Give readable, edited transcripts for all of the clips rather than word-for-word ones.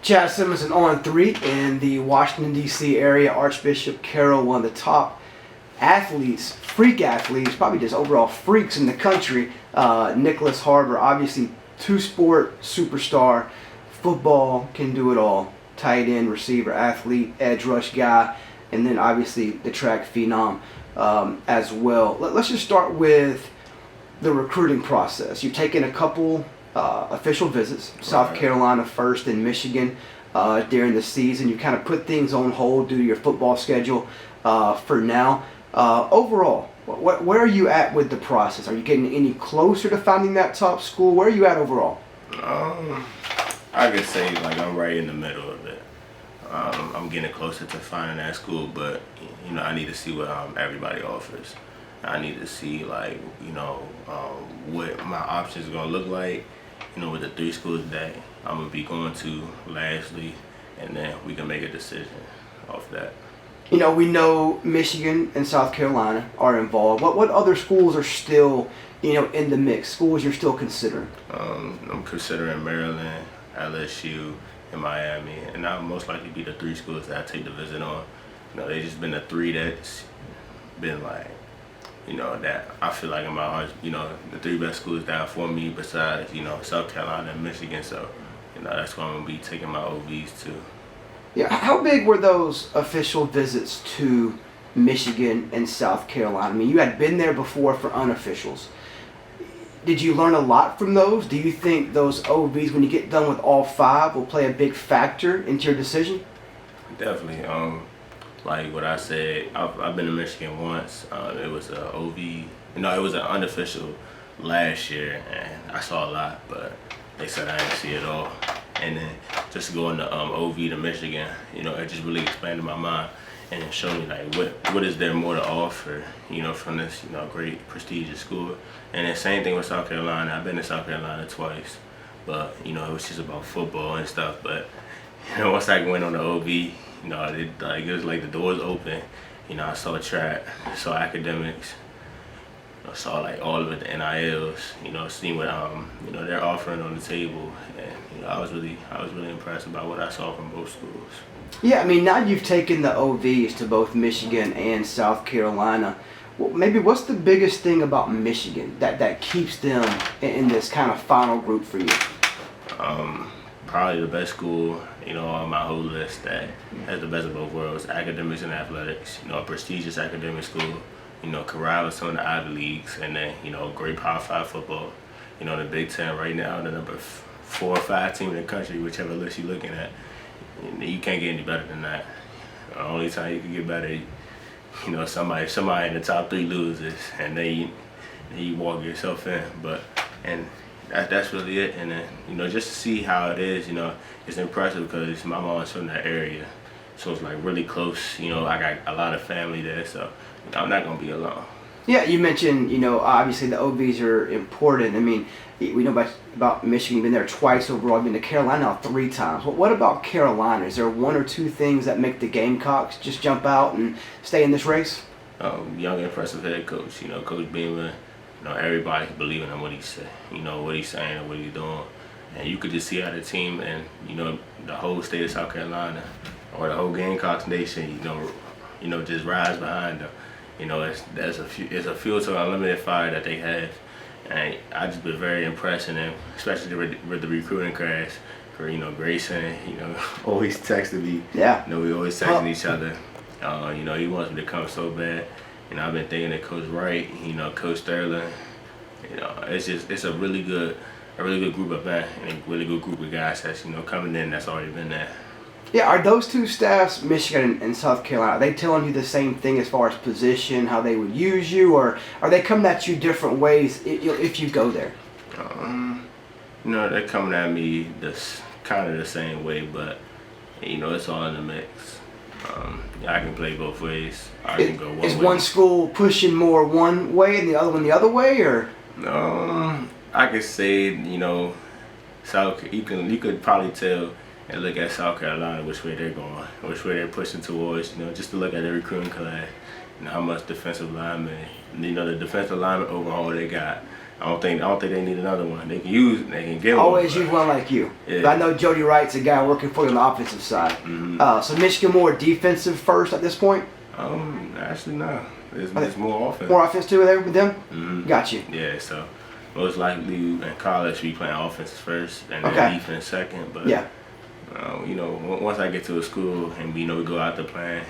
Chad Simmons and On3 in the Washington, D.C. area. Archbishop Carroll, one of the top athletes, freak athletes, probably just overall freaks in the country. Nyckoles Harbor, obviously two-sport superstar. Football, can do it all. Tight end, receiver, athlete, edge rush guy, and then obviously the track phenom as well. Let's just start with the recruiting process. You've taken a couple official visits, South Carolina first and Michigan during the season. You kind of put things on hold due to your football schedule for now. Overall, where are you at with the process? Are you getting any closer to finding that top school? Where are you at overall? I could say like I'm right in the middle of it. I'm getting closer to finding that school, but I need to see what everybody offers. I need to see like what my options are gonna look like. With the 3 schools that I'm gonna be going to lastly, and then we can make a decision off that. We know Michigan and South Carolina are involved. What other schools are still in the mix? Schools you're still considering? I'm considering Maryland, LSU, and Miami, and I'll most likely be the 3 schools that I take the visit on. They just been the 3 that's been like, that I feel like in my heart, the 3 best schools that are for me besides, South Carolina and Michigan. So, that's where I'm gonna be taking my OVs to. Yeah, how big were those official visits to Michigan and South Carolina? I mean, you had been there before for unofficials. Did you learn a lot from those? Do you think those OVs, when you get done with all 5, will play a big factor into your decision? Definitely. Like what I said, I've been to Michigan once. It was an OV. It was an unofficial last year, and I saw a lot, but they said I didn't see it all. And then just going to OV to Michigan, it just really expanded my mind and it showed me like what is there more to offer, from this, great prestigious school. And the same thing with South Carolina. I've been to South Carolina twice, but it was just about football and stuff. But once I went on the OV, it was like the doors open. I saw track, saw academics, I saw like all of it, the NILs, seeing what they're offering on the table, and I was really impressed about what I saw from both schools. Yeah, I mean, now you've taken the OVs to both Michigan and South Carolina. Well, maybe what's the biggest thing about Michigan that keeps them in this kind of final group for you? Probably the best school, on my whole list that has the best of both worlds, academics and athletics. A prestigious academic school, can rival some of the Ivy Leagues, and then, great Power 5 football. The Big Ten right now, the number 4 or 5 team in the country, whichever list you're looking at. You can't get any better than that. The only time you can get better, somebody in the top 3 loses, and then you walk yourself in. And that's really it. And then, just to see how it is, it's impressive because my mom's from that area. So it's like really close. I got a lot of family there, so I'm not going to be alone. Yeah, you mentioned, obviously the OVs are important. I mean, we know about Michigan. You've been there twice overall. You've been to Carolina now 3 times. What about Carolina? Is there 1 or 2 things that make the Gamecocks just jump out and stay in this race? Young, impressive head coach. Coach Beamer. Everybody believing in what he said. What he's saying and what he's doing. And you could just see how the team and, the whole state of South Carolina or the whole Gamecocks nation, just rise behind them. It's a fuel to an unlimited fire that they have. And I just been very impressed in them, especially with the recruiting class. Grayson, always texting me. Yeah. We always texting each other. He wants me to come so bad. I've been thinking that Coach Wright, Coach Sterling, it's a really good group of men and a really good group of guys that's, coming in that's already been there. Yeah, are those 2 staffs, Michigan and South Carolina, are they telling you the same thing as far as position, how they would use you, or are they coming at you different ways if you go there? They're coming at me kind of the same way, but, it's all in the mix. I can play both ways. I can go one way. Is one school pushing more one way and the other one the other way, or? I could say, you could probably tell and look at South Carolina, which way they're going, which way they're pushing towards, just to look at the recruiting class, how much defensive linemen, the defensive lineman overhaul they got. I don't think they need another one. They can get one. Always use one like you. Yeah. But I know Jody Wright's a guy working for you on the offensive side. So Michigan more defensive first at this point? Actually, no. It's more offense. More offense too with them? Got you. Yeah, so most likely in college we playing offense first and then defense second. But yeah. Once I get to a school and we go out the plan,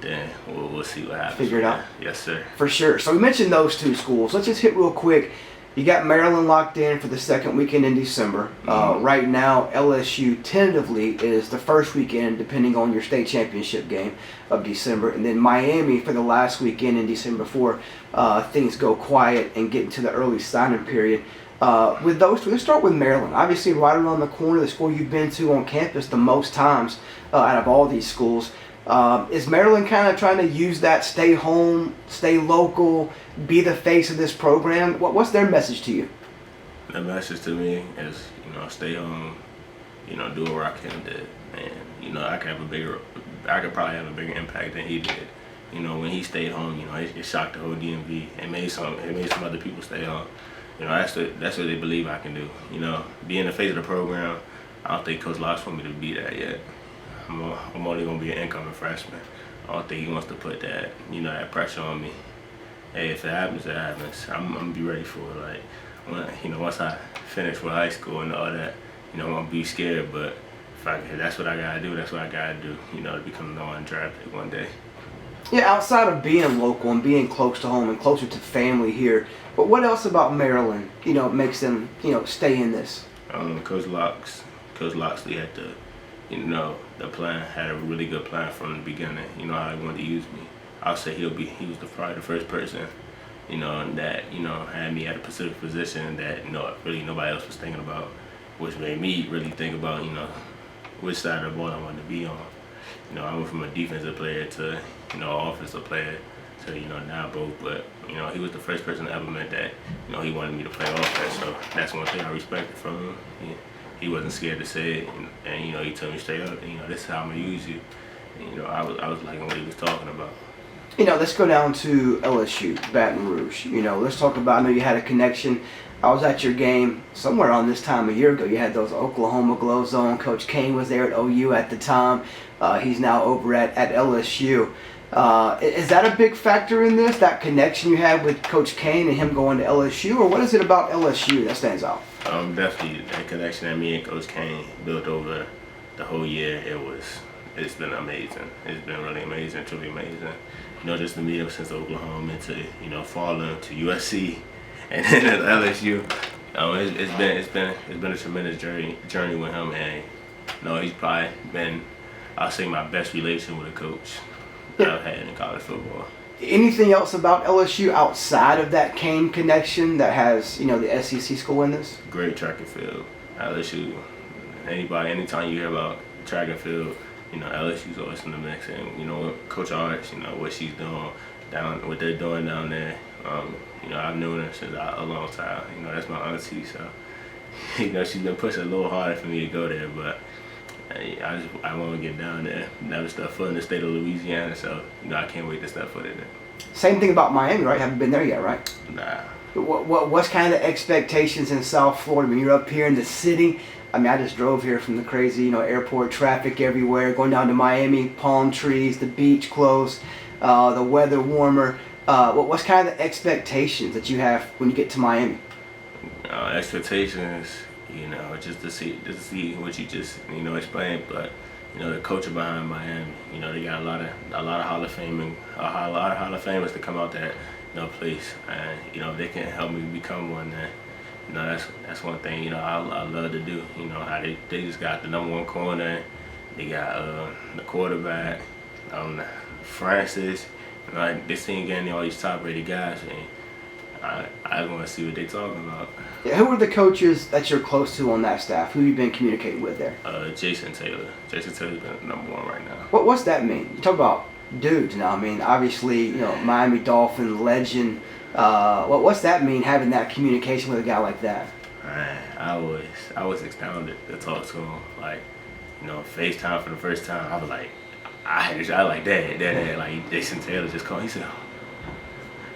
then we'll see what happens. Figure it out. Yes, sir. For sure. So we mentioned those two schools. Let's just hit real quick. You got Maryland locked in for the second weekend in December. Right now, LSU tentatively is the first weekend, depending on your state championship game of December, and then Miami for the last weekend in December before things go quiet and get into the early signing period. With those two, let's start with Maryland. Obviously, right around the corner, the school you've been to on campus the most times out of all these schools. Is Maryland kind of trying to use that stay home, stay local, be the face of this program? What's their message to you? The message to me is, stay home, do what Rakim did. And, I could probably have a bigger impact than he did. When he stayed home, it shocked the whole DMV. It made some other people stay home. That's what they believe I can do. Being the face of the program, I don't think Coach Locke wants me to be that yet. I'm only gonna be an incoming freshman. I don't think he wants to put that, that pressure on me. Hey, if it happens, it happens. I'm gonna be ready for it. Like, once I finish with high school and all that, I'm gonna be scared. But if that's what I gotta do, that's what I gotta do. To become the one drafted one day. Yeah, outside of being local and being close to home and closer to family here, but what else about Maryland, makes them, stay in this? Coach Loxley had the plan, had a really good plan from the beginning. How he wanted to use me. I'll say he was probably the first person, that, had me at a specific position that, really nobody else was thinking about, which made me really think about, which side of the ball I wanted to be on. I went from a defensive player to, offensive player to, now both. But, he was the first person I ever met that, he wanted me to play offense. So that's one thing I respected from him. He wasn't scared to say it, and he told me straight up, this is how I'm gonna use you. And, I was liking what he was talking about. Let's go down to LSU, Baton Rouge. Let's talk about, I know you had a connection. I was at your game somewhere on this time a year ago. You had those Oklahoma Glow Zone. Coach Kane was there at OU at the time. He's now over at LSU. Is that a big factor in this, that connection you had with Coach Kane and him going to LSU, or what is it about LSU that stands out? Definitely that connection that me and Coach Kane built over the whole year. It's been amazing. It's been really amazing, truly amazing. Just to meet him since Oklahoma to falling to USC and then at LSU. It's been a tremendous journey with him, and he's probably been, I'll say, my best relation with a coach that I've had in college football. Anything else about LSU outside of that Kane connection that has, the SEC school in this? Great track and field. LSU, anytime you hear about track and field, LSU's always in the mix. And, Coach Arch, what she's doing what they're doing down there, I've known her since a long time. That's my auntie, so, she's been pushing a little harder for me to go there, but I want to get down there. Never stepped foot in the state of Louisiana, so I can't wait to step foot in there. Same thing about Miami, right? Haven't been there yet, right? Nah. What's kind of the expectations in South Florida when you're up here in the city? I just drove here from the crazy, airport traffic everywhere, going down to Miami, palm trees, the beach close, the weather warmer. What's kind of the expectations that you have when you get to Miami? Expectations. Just to see what you just explained, but the culture behind Miami, they got a lot of Hall of Fame a lot of Hall of Famers to come out that place, and if they can help me become one, then that's one thing I love to do. How they just got the number one corner, they got the quarterback, Francis, this team getting all these top rated guys, and I want to see what they're talking about. Yeah, who are the coaches that you're close to on that staff? Who have you been communicating with there? Jason Taylor. Jason Taylor's been number one right now. What's that mean? You talk about dudes now. Obviously, Miami Dolphin legend. What's that mean, having that communication with a guy like that? I was astounded to talk to him. Like, FaceTime for the first time. I was like, I like that. Like Jason Taylor just called. He said,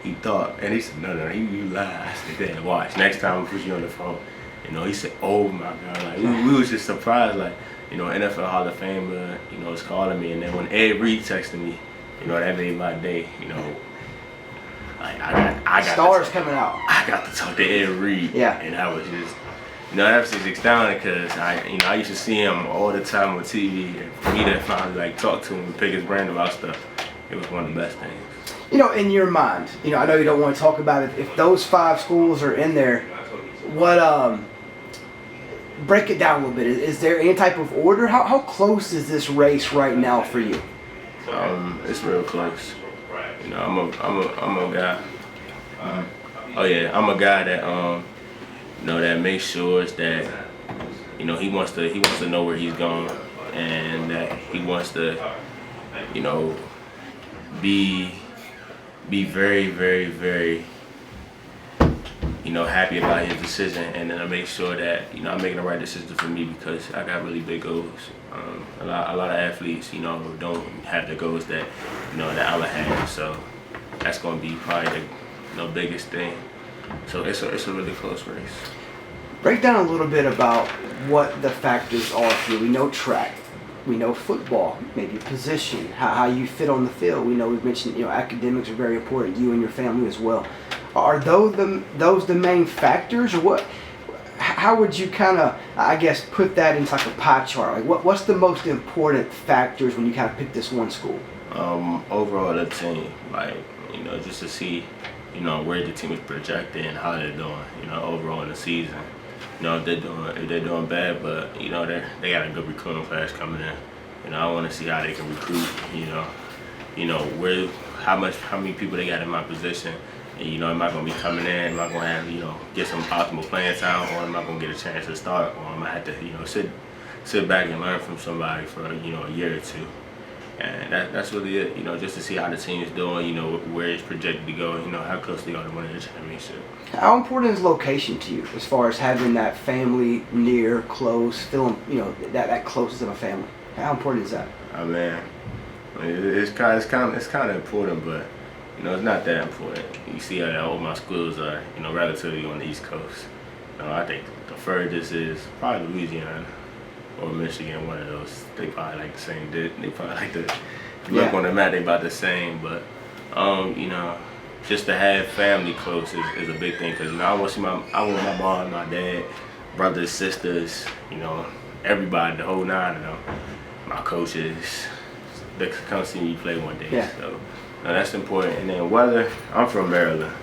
he thought, and he said, no, you lied. I said, Dad, watch. Next time we put you on the phone. You know, he said, oh my God. Like, we was just surprised. Like, you know, NFL Hall of Famer, you know, was calling me. And then when Ed Reed texted me, you know, that made my day. You know, like, I got stars coming out. I got to talk to Ed Reed. Yeah. And I was just, you know, that was just astounding because I used to see him all the time on TV. And for me to finally, like, talk to him and pick his brain about stuff, it was one of the best things. You know, in your mind, you know, I know you don't want to talk about it. If those 5 schools are in there, what, break it down a little bit. Is there any type of order? How close is this race right now for you? It's real close. You know, I'm a guy. I'm a guy that you know, that makes sure that, you know, he wants to know where he's going, and that he wants to, you know, be very, very, very, you know, happy about his decision, and then I make sure that, you know, I'm making the right decision for me because I got really big goals. A lot of athletes, you know, don't have the goals that, you know, that I would have. So that's going to be probably the, you know, biggest thing. So it's a really close race. Break down a little bit about what the factors are for you. We know track, we know football, maybe position, how you fit on the field. We know we've mentioned, you know, academics are very important, you and your family as well. Are those the main factors, or what? How would you kind of, I guess, put that into like a pie chart? Like, what's the most important factors when you kind of pick this one school? Overall, the team, like, you know, just to see, you know, where the team is projected and how they're doing, you know, overall in the season. You know, if they're doing bad, but, you know, they got a good recruiting class coming in. You know, I want to see how they can recruit. You know where, how many people they got in my position. And, you know, am I going to be coming in? Am I going to have, you know, get some optimal playing time, or am I going to get a chance to start, or am I have to, you know, sit back and learn from somebody for, you know, a year or two. And that's really it, you know, just to see how the team is doing, you know, where it's projected to go, you know, how close they are to winning the championship. How important is location to you as far as having that family near, close, feeling, you know, that closest of a family? How important is that? Oh man, it's kind of important, but, you know, it's not that important. You see how old my schools are, you know, relatively on the East Coast. You know, I think the furthest is probably Louisiana or Michigan, one of those. They probably like the same. They probably like the, if you look on the map, they about the same. But you know, just to have family close is a big thing, because, you know, I want my mom, my dad, brothers, sisters, you know, everybody, the whole nine of them, my coaches, they come see me play one day. Yeah. So, you know, that's important. And then weather, I'm from Maryland.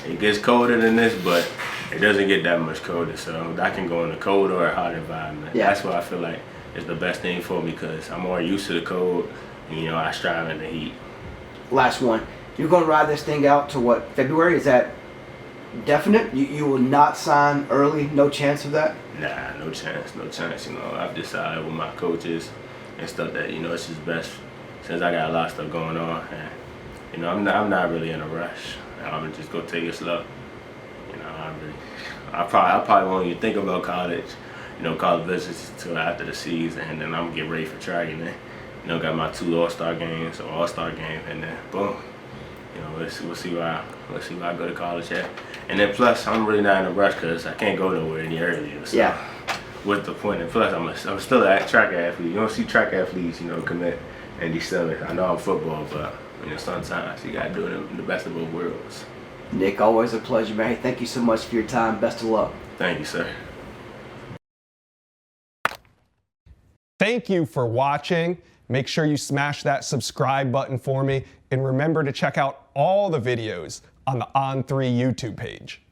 It gets colder than this, but it doesn't get that much colder, so I can go in a cold or a hot environment. Yeah. That's what I feel like is the best thing for me, because I'm more used to the cold, and, you know, I strive in the heat. Last one. You're going to ride this thing out to what, February? Is that definite? You will not sign early? No chance of that? Nah, no chance. You know, I've decided with my coaches and stuff that, you know, it's just best, since I got a lot of stuff going on, and, you know, I'm not really in a rush. I'm gonna just go take it slow. You know, I probably won't even think about college, you know, college visits until after the season, and then I'm gonna get ready for track, and then, you know, got my 2 All-Star games, or All-Star game, and then boom, you know, we'll see where I go to college at. And then plus, I'm really not in a rush because I can't go nowhere any earlier. So yeah. What's the point? And plus, I'm still a track athlete. You don't see track athletes, you know, commit in December. I know I'm football, but, you know, sometimes you gotta do it in the best of both worlds. Nick, always a pleasure, man. Thank you so much for your time. Best of luck. Thank you, sir. Thank you for watching. Make sure you smash that subscribe button for me, and remember to check out all the videos on the On3 YouTube page.